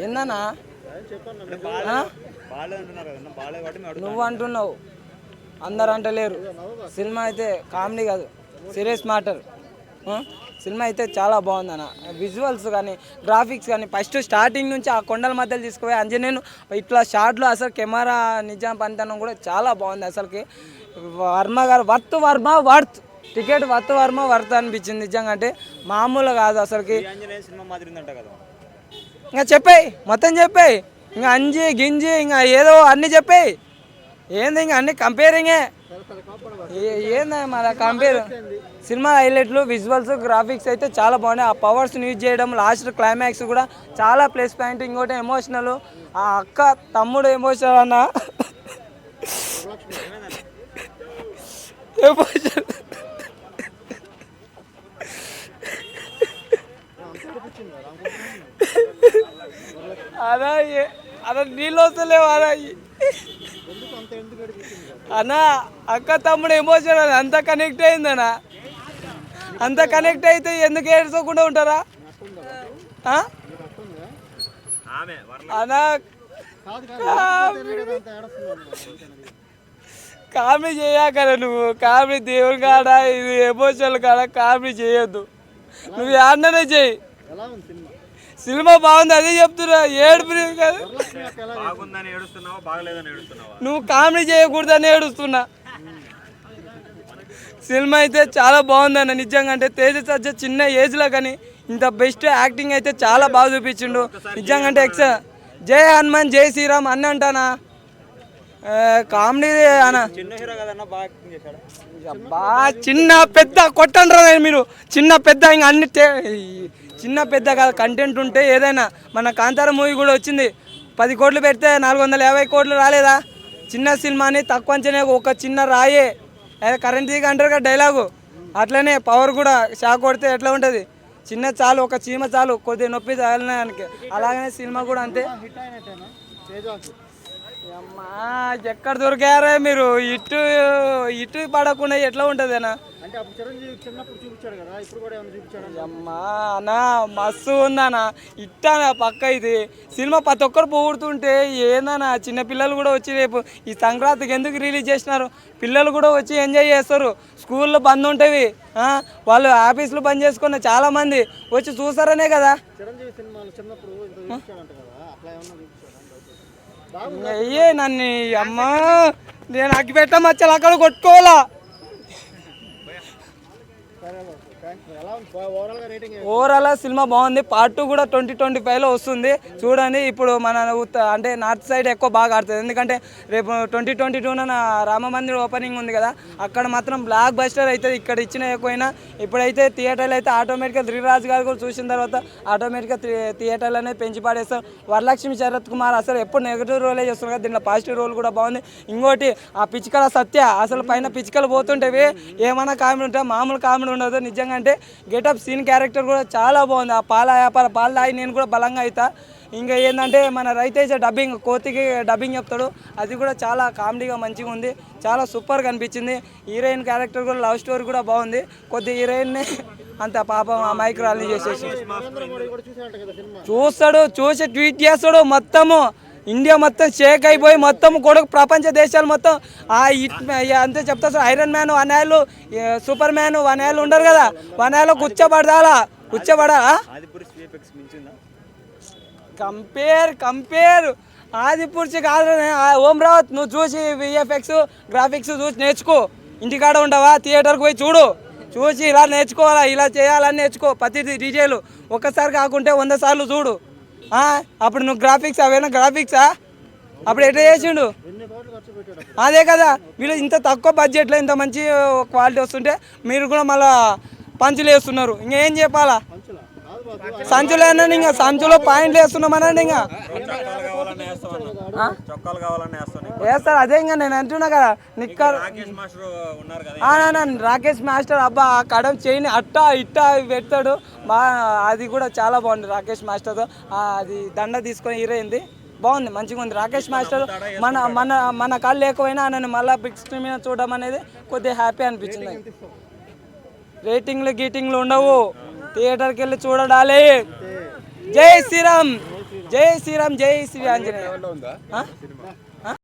ఏందన్నా నువ్వు అంటున్నావు, అందరు అంటలేరు. సినిమా అయితే కామెడీ కాదు, సీరియస్ మ్యాటర్. సినిమా అయితే చాలా బాగుందన్న. విజువల్స్ కానీ గ్రాఫిక్స్ కానీ ఫస్ట్ స్టార్టింగ్ నుంచి ఆ కొండల మధ్యలో తీసుకుపోయి అంజనేయును ఇట్లా షార్ట్లో అసలు కెమెరా నిజాం పనితనం కూడా చాలా బాగుంది. అసలుకి వర్మ గారు వర్త్ టికెట్ వర్త్ అనిపించింది నిజంగా. అంటే మామూలు కాదు అసలుకి. ఇంకా చెప్పాయి, మొత్తం చెప్పాయి. ఇంకా అంజి గింజి ఇంకా ఏదో అన్నీ చెప్పాయి. ఏంది ఇంకా అన్ని కంపేరింగే. ఏంది మన కంపేర్. సినిమా హైలైట్లు విజువల్స్ గ్రాఫిక్స్ అయితే చాలా బాగున్నాయి. ఆ పవర్స్ని యూజ్ చేయడం, లాస్ట్ క్లైమాక్స్ కూడా చాలా ప్లస్ పాయింట్. ఇంకోటి ఎమోషనల్, ఆ అక్క తమ్ముడు ఎమోషనల్ అన్న ఎమోషనల్. అలా అలా నీళ్ళు వస్తలేవు అలా అన్నా. అక్క తమ్ముడు ఎమోషన్ అది అంత కనెక్ట్ అయిందన్నా. అంత కనెక్ట్ అయితే ఎందుకు ఏడ్చకుండా ఉంటారా అన్నా? కామెడీ చేయకరా నువ్వు. కామెడీ దేవుని కాడ, ఇది ఎమోషనల్ కాడ కామెడీ చేయొద్దు. నువ్వు యాడనే చెయ్యి. సినిమా బాగుంది అదే చెప్తున్నా. ఏడుపు కాదు, నువ్వు కామెడీ చేయకూడదని ఏడుస్తున్నా. సినిమా అయితే చాలా బాగుందన్న నిజంగా. అంటే తేజ సజ్జ చిన్న ఏజ్లో కానీ ఇంత బెస్ట్ యాక్టింగ్ అయితే చాలా బాగా చూపించిండు నిజంగా. అంటే జై హనుమాన్ జై శ్రీరామ్ అన్న అంటానా. కామెడీ అన్న చిన్న పెద్ద కొట్టండ్రా మీరు. చిన్న పెద్ద ఇంకా అన్ని చిన్న పెద్ద కాదు, కంటెంట్ ఉంటే ఏదైనా. మన కాంతార మూవీ కూడా వచ్చింది, 10 కోట్లు పెడితే 450 కోట్లు రాలేదా? చిన్న సినిమాని తక్కువ అంచనా, ఒక చిన్న రాయే కరెంట్ దిగి అంటారు కదా డైలాగు, అట్లనే పవర్ కూడా షాక్ కొడితే ఎట్లా ఉంటుంది. చిన్న చాలు, ఒక చీమ చాలు కొద్దిగా నొప్పి తగలడానికి. అలాగనే సినిమా కూడా అంతే. అమ్మా ఎక్కడ దొరికారా మీరు? ఇటు పడకుండా ఎట్లా ఉంటుంది అన్న? అమ్మా అన్నా మస్తు ఉందన్నా. ఇట్టానా పక్క ఇది సినిమా ప్రతి ఒక్కరు పోగొడుతుంటే ఏందన్నా. చిన్నపిల్లలు కూడా వచ్చి రేపు ఈ సంక్రాంతికి ఎందుకు రిలీజ్ చేసినారు? పిల్లలు కూడా వచ్చి ఎంజాయ్ చేస్తారు. స్కూల్లో బంద్ ఉంటుంది, వాళ్ళు ఆఫీసులు బంద్ చేసుకున్న చాలామంది వచ్చి చూసారనే కదా. అయ్యే నన్ను అమ్మా, నేను అగ్గి పెట్టమచ్చలు అక్కడ కొట్టుకోవాలా. ఓవరాల్ సినిమా బాగుంది. పార్ట్ 2 కూడా 2025లో వస్తుంది చూడండి. ఇప్పుడు మన అంటే నార్త్ సైడ్ ఎక్కువ బాగా ఆడుతుంది, ఎందుకంటే రేపు 2022 రామ మందిర్ ఓపెనింగ్ ఉంది కదా, అక్కడ మాత్రం బ్లాక్ బస్టర్ అవుతుంది. ఇక్కడ ఇచ్చిన ఎక్కువైనా ఇప్పుడైతే థియేటర్లు అయితే ఆటోమేటిక్గా శ్రీరాజ్ గారు కూడా చూసిన తర్వాత ఆటోమేటిక్గా థియేటర్లు అనేది పెంచి పాడేస్తారు. వరలక్ష్మి శరత్ కుమార్ అసలు ఎప్పుడు నెగిటివ్ రోలే చేస్తారు కదా, దీంట్లో పాజిటివ్ రోల్ కూడా బాగుంది. ఇంకోటి ఆ పిచ్చికల సత్య, అసలు పైన పిచ్చికలు పోతుంటేవి ఏమైనా కామెడీ ఉంటే మామూలు కామెడీ ఉండదు నిజంగా. అంటే గెటప్ సీన్ క్యారెక్టర్ కూడా చాలా బాగుంది. ఆ పాల వ్యాపార పాలు తాగి నేను కూడా బలంగా అవుతా. ఇంకా ఏంటంటే మన రవితేజ డబ్బింగ్, కోతికి డబ్బింగ్ చెప్తాడు, అది కూడా చాలా కామెడీగా మంచిగా ఉంది, చాలా సూపర్గా అనిపించింది. హీరోయిన్ క్యారెక్టర్ కూడా, లవ్ స్టోరీ కూడా బాగుంది. కొద్ది హీరోయిన్ని అంత పాపం ఆ మైక్రాల్ని చేసేసి చూస్తాడు, చూసి ట్వీట్ చేస్తాడు. మొత్తము ఇండియా మొత్తం షేక్ అయిపోయి మొత్తం కొడుకు ప్రపంచ దేశాలు మొత్తం అంతే చెప్తా సార్. ఐరన్ మ్యాన్ 1 ఏళ్ళు, సూపర్ మ్యాన్ 1 ఏళ్ళు ఉండరు కదా, 1 ఏళ్ళు కూర్చోబడాలా. కంపేర్ ఆదిపురుషి కాదు ఓం రావత్. నువ్వు చూసి విఎఫ్ఎక్స్ గ్రాఫిక్స్ చూసి నేర్చుకో. ఇంటికాడ ఉండవా, థియేటర్కి పోయి చూసి ఇలా నేర్చుకోవాలా, ఇలా చేయాలని నేర్చుకో. ప్రతిదీ డీజేలు ఒక్కసారి కాకుంటే 100 సార్లు చూడు. అప్పుడు నువ్వు గ్రాఫిక్స్ అవేనా గ్రాఫిక్సా? అప్పుడు ఎట్లా చేసిండు? అదే కదా, వీళ్ళు ఇంత తక్కువ బడ్జెట్లో ఇంత మంచి క్వాలిటీ వస్తుంటే మీరు కూడా మళ్ళీ పంచులు వేస్తున్నారు. ఇంకేం చెప్పాలా? సంచులు అన్నా, ఇంకా సంచులో పాయింట్లు వేస్తున్నామనండి. ఇంకా వేస్తారు. అదే ఇంకా నేను అంటున్నా కదా, నిక్కర్ రాకేష్ మాస్టర్. అబ్బా కడం చేయని అట్టా ఇట్టా పెడతాడు బాగా. అది కూడా చాలా బాగుంది రాకేష్ మాస్టర్తో. అది దండ తీసుకొని హీరోయింది బాగుంది, మంచిగా ఉంది. రాకేష్ మాస్టర్ మన కాళ్ళు లేకపోయినా నన్ను మళ్ళీ బిగ్ స్క్రీన్ మీద చూడడం అనేది కొద్దిగా హ్యాపీ అనిపించింది. రేటింగ్లు గీటింగ్లు ఉండవు, థియేటర్కి వెళ్ళి చూడాలి. జై శ్రీరామ్. జై శ్రీరామ్ జై శ్రీ ఆంజనేయ. లెవెల్లో ఉందా ఆ? సినిమా? ఆ?